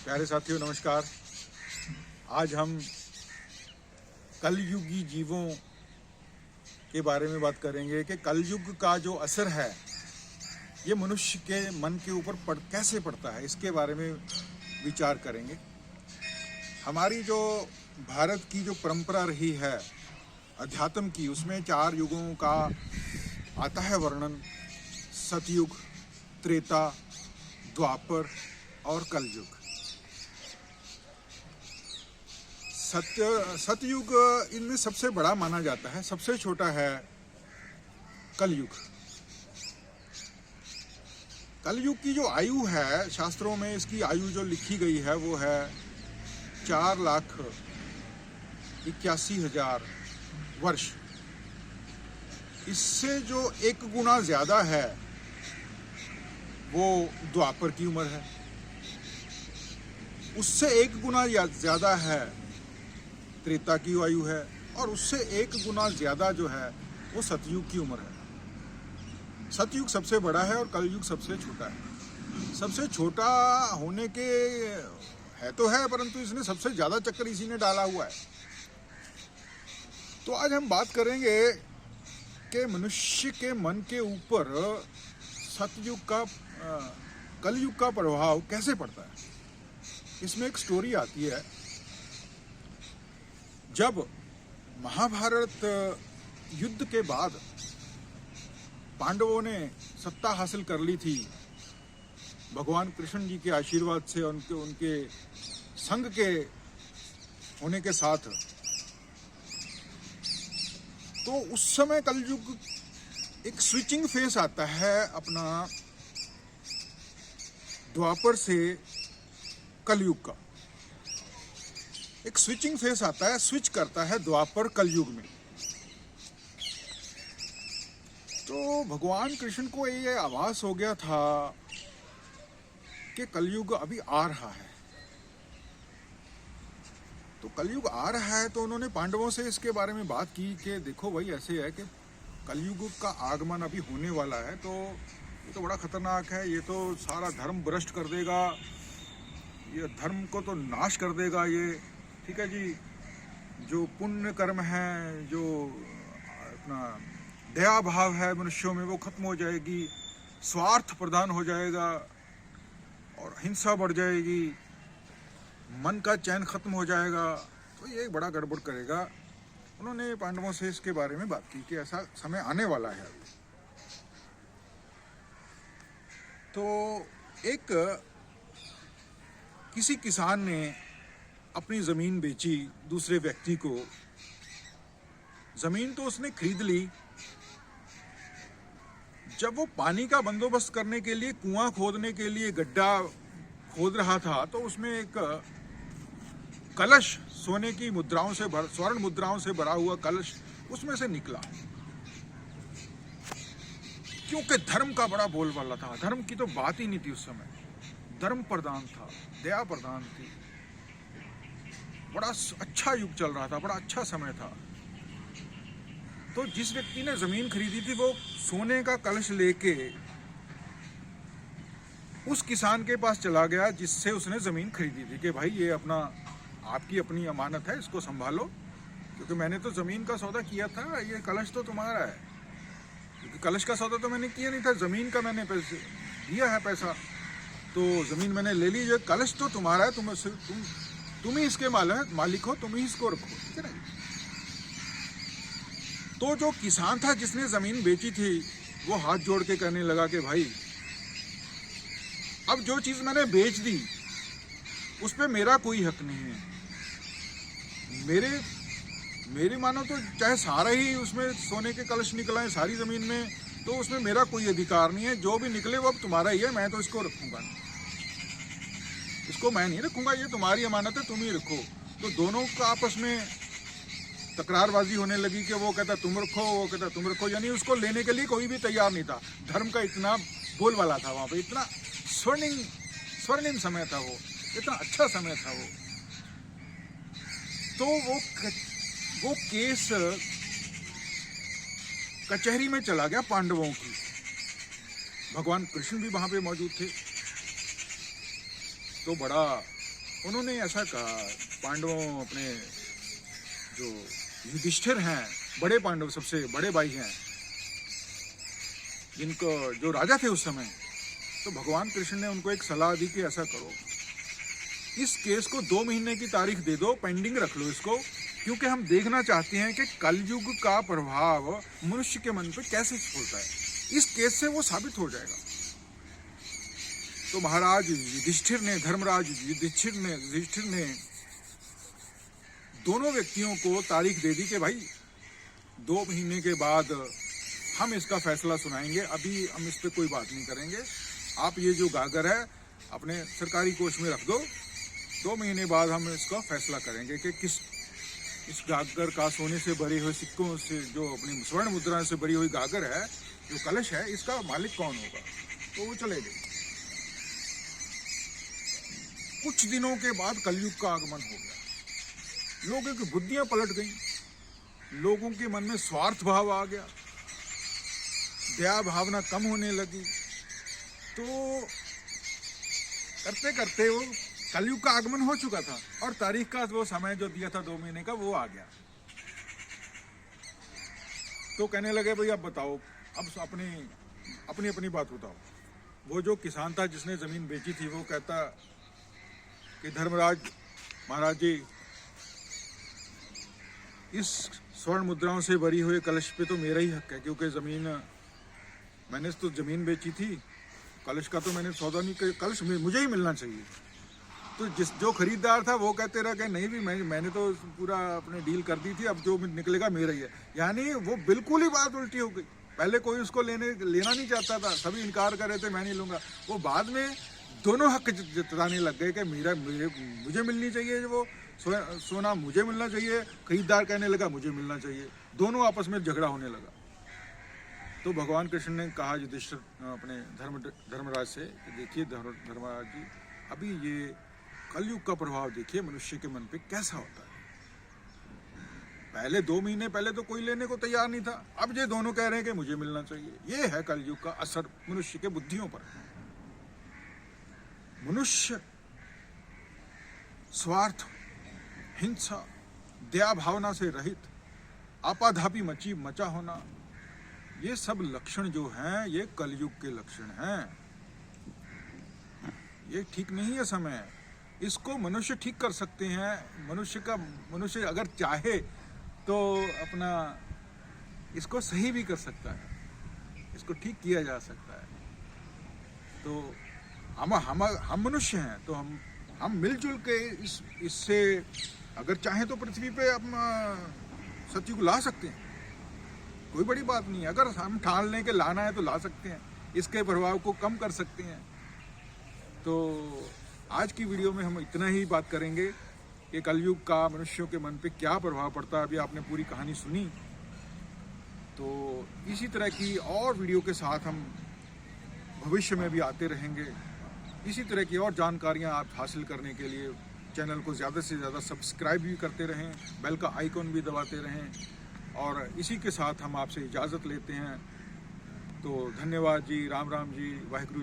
प्यारे साथियों नमस्कार। आज हम कलयुगी जीवों के बारे में बात करेंगे कि कलयुग का जो असर है ये मनुष्य के मन के ऊपर कैसे पड़ता है, इसके बारे में विचार करेंगे। हमारी जो भारत की जो परंपरा रही है अध्यात्म की, उसमें 4 युगों का आता है वर्णन: सतयुग, त्रेता, द्वापर और कलयुग। सतयुग इनमें सबसे बड़ा माना जाता है, सबसे छोटा है कलयुग। कलयुग की जो आयु है, शास्त्रों में इसकी आयु जो लिखी गई है वो है 4,81,000 वर्ष। इससे जो 1 गुना ज्यादा है वो द्वापर की उम्र है, उससे 1 गुना ज्यादा है त्रेता की आयु है, और उससे 1 गुना ज्यादा जो है वो सतयुग की उम्र है। सतयुग सबसे बड़ा है और कलयुग सबसे छोटा है। सबसे छोटा होने के है तो है, परंतु इसने सबसे ज्यादा चक्कर इसी ने डाला हुआ है। तो आज हम बात करेंगे कि मनुष्य के मन के ऊपर सतयुग का कलयुग का प्रभाव कैसे पड़ता है। इसमें एक स्टोरी आती है। जब महाभारत युद्ध के बाद पांडवों ने सत्ता हासिल कर ली थी भगवान कृष्ण जी के आशीर्वाद से, उनके संग के होने के साथ, तो उस समय कलयुग एक स्विचिंग फेस आता है अपना द्वापर से कलयुग का। एक स्विचिंग फेस आता है, स्विच करता है द्वापर कलयुग में। तो भगवान कृष्ण को ये आभास हो गया था कि कलयुग अभी आ रहा है। तो कलयुग आ रहा है तो उन्होंने पांडवों से इसके बारे में बात की कि देखो भाई, ऐसे है कि कलयुग का आगमन अभी होने वाला है, तो ये तो बड़ा खतरनाक है, ये तो सारा धर्म भ्रष्ट कर देगा, ये धर्म को तो नाश कर देगा ये, ठीक है जी। जो पुण्य कर्म है, जो अपना दया भाव है मनुष्यों में, वो खत्म हो जाएगी, स्वार्थ प्रधान हो जाएगा और हिंसा बढ़ जाएगी, मन का चैन खत्म हो जाएगा, तो ये बड़ा गड़बड़ करेगा। उन्होंने पांडवों से इसके बारे में बात की कि ऐसा समय आने वाला है अभी। तो किसी किसान ने अपनी जमीन बेची दूसरे व्यक्ति को। जमीन तो उसने खरीद ली। जब वो पानी का बंदोबस्त करने के लिए, कुआं खोदने के लिए गड्ढा खोद रहा था, तो उसमें एक कलश, सोने की मुद्राओं से स्वर्ण मुद्राओं से भरा हुआ कलश उसमें से निकला। क्योंकि धर्म का बड़ा बोलबाला था, धर्म की तो बात ही नहीं थी उस समय। धर्म प्रधान था, दया प्रधान थी, बड़ा अच्छा युग चल रहा था, बड़ा अच्छा समय था। तो जिस व्यक्ति ने जमीन खरीदी थी वो सोने का कलश लेके उस किसान के पास चला गया जिससे उसने जमीन खरीदी थी कि भाई ये आपकी अपनी अमानत है, इसको संभालो, क्योंकि मैंने तो जमीन का सौदा किया था, ये कलश तो तुम्हारा है। क्योंकि कलश का सौदा तो मैंने किया नहीं था, जमीन का मैंने पैसे दिया है पैसा, तो जमीन मैंने ले ली, ये कलश तो तुम्हारा है, तुम ही इसके मालिक हो, तुम ही इसको रखो, ठीक है ना। तो जो किसान था जिसने जमीन बेची थी वो हाथ जोड़ के कहने लगा कि भाई अब जो चीज मैंने बेच दी उस पे मेरा कोई हक नहीं है। मेरी मानो तो चाहे सारा ही उसमें सोने के कलश निकला है सारी जमीन में, तो उसमें मेरा कोई अधिकार नहीं है। जो भी निकले वो अब तुम्हारा ही है, मैं तो इसको रखूंगा नहीं, इसको मैं नहीं रखूंगा, ये तुम्हारी अमानत है, तुम ही रखो। तो दोनों का आपस में तकरारबाजी होने लगी कि वो कहता तुम रखो, वो कहता तुम रखो, यानी उसको लेने के लिए कोई भी तैयार नहीं था। धर्म का इतना बोलबाला था वहां पे, इतना स्वर्णिम समय था वो, इतना अच्छा समय था वो। तो वो केस कचहरी में चला गया पांडवों की। भगवान कृष्ण भी वहां पे मौजूद थे। तो बड़ा उन्होंने ऐसा कहा, पांडवों अपने जो युधिष्ठिर हैं, बड़े पांडव सबसे बड़े भाई हैं, जिनको जो राजा थे उस समय, तो भगवान कृष्ण ने उनको एक सलाह दी कि ऐसा करो, इस केस को 2 महीने की तारीख दे दो, पेंडिंग रख लो इसको, क्योंकि हम देखना चाहते हैं कि कलयुग का प्रभाव मनुष्य के मन पे कैसे होता है। इस केस से वो साबित हो जाएगा। तो महाराज युधिष्ठिर ने, धर्मराज युधिष्ठिर ने दोनों व्यक्तियों को तारीख दे दी कि भाई 2 महीने के बाद हम इसका फैसला सुनाएंगे, अभी हम इस पर कोई बात नहीं करेंगे। आप ये जो गागर है अपने सरकारी कोष में रख दो, 2 महीने बाद हम इसका फैसला करेंगे कि किस इस गागर का सोने से भरी हुई सिक्कों से, जो अपनी स्वर्ण मुद्रा से भरी हुई गागर है, जो कलश है, इसका मालिक कौन होगा। तो वो चले गए। कुछ दिनों के बाद कलयुग का आगमन हो गया, लोगों की बुद्धियां पलट गई, लोगों के मन में स्वार्थ भाव आ गया, दया भावना कम होने लगी। तो करते करते वो कलयुग का आगमन हो चुका था और तारीख का वो समय जो दिया था 2 महीने का, वो आ गया। तो कहने लगे भाई अब बताओ, अब अपनी अपनी बात बताओ। वो जो किसान था जिसने जमीन बेची थी, वो कहता कि धर्मराज महाराज जी, इस स्वर्ण मुद्राओं से भरी हुए कलश पे तो मेरा ही हक है, क्योंकि मैंने तो जमीन बेची थी, कलश का तो मैंने सौदा नहीं किया, कलश मुझे ही मिलना चाहिए। तो जो खरीदार था वो कहते रहा कि नहीं भी मैंने तो पूरा अपने डील कर दी थी, अब जो निकलेगा मेरा ही है। यानी वो बिल्कुल ही बात उल्टी हो गई। पहले कोई उसको लेना नहीं चाहता था, सभी इनकार कर रहे थे, मैं नहीं लूंगा। वो बाद में दोनों हक जताने लग गए कि मुझे मिलनी चाहिए, वो सोना मुझे मिलना चाहिए। खरीदार कहने लगा मुझे मिलना चाहिए, दोनों आपस में झगड़ा होने लगा। तो भगवान कृष्ण ने कहा युधिष्ठिर अपने धर्मराज से कि देखिए धर्मराज जी, अभी ये कलयुग का प्रभाव देखिए मनुष्य के मन पे कैसा होता है। पहले 2 महीने पहले तो कोई लेने को तैयार नहीं था, अब ये दोनों कह रहे हैं कि मुझे मिलना चाहिए। ये है कलयुग का असर मनुष्य के बुद्धियों पर। मनुष्य स्वार्थ, हिंसा, दया भावना से रहित, आपाधापी मचा होना, ये सब लक्षण जो हैं ये कलयुग के लक्षण हैं। ये ठीक नहीं है समय, इसको मनुष्य ठीक कर सकते हैं। मनुष्य अगर चाहे तो अपना इसको सही भी कर सकता है, इसको ठीक किया जा सकता है। तो हम मनुष्य हैं, तो हम मिलजुल के इससे अगर चाहें तो पृथ्वी पे हम सत्य को ला सकते हैं। कोई बड़ी बात नहीं है, अगर हम ठान लें कि लाना है तो ला सकते हैं, इसके प्रभाव को कम कर सकते हैं। तो आज की वीडियो में हम इतना ही बात करेंगे कि कलयुग का मनुष्यों के मन पे क्या प्रभाव पड़ता है। अभी आपने पूरी कहानी सुनी, तो इसी तरह की और वीडियो के साथ हम भविष्य में भी आते रहेंगे। इसी तरह की और जानकारियां आप हासिल करने के लिए चैनल को ज़्यादा से ज़्यादा सब्सक्राइब भी करते रहें, बेल का आइकॉन भी दबाते रहें। और इसी के साथ हम आपसे इजाज़त लेते हैं। तो धन्यवाद जी, राम राम जी, वाहिगुरु।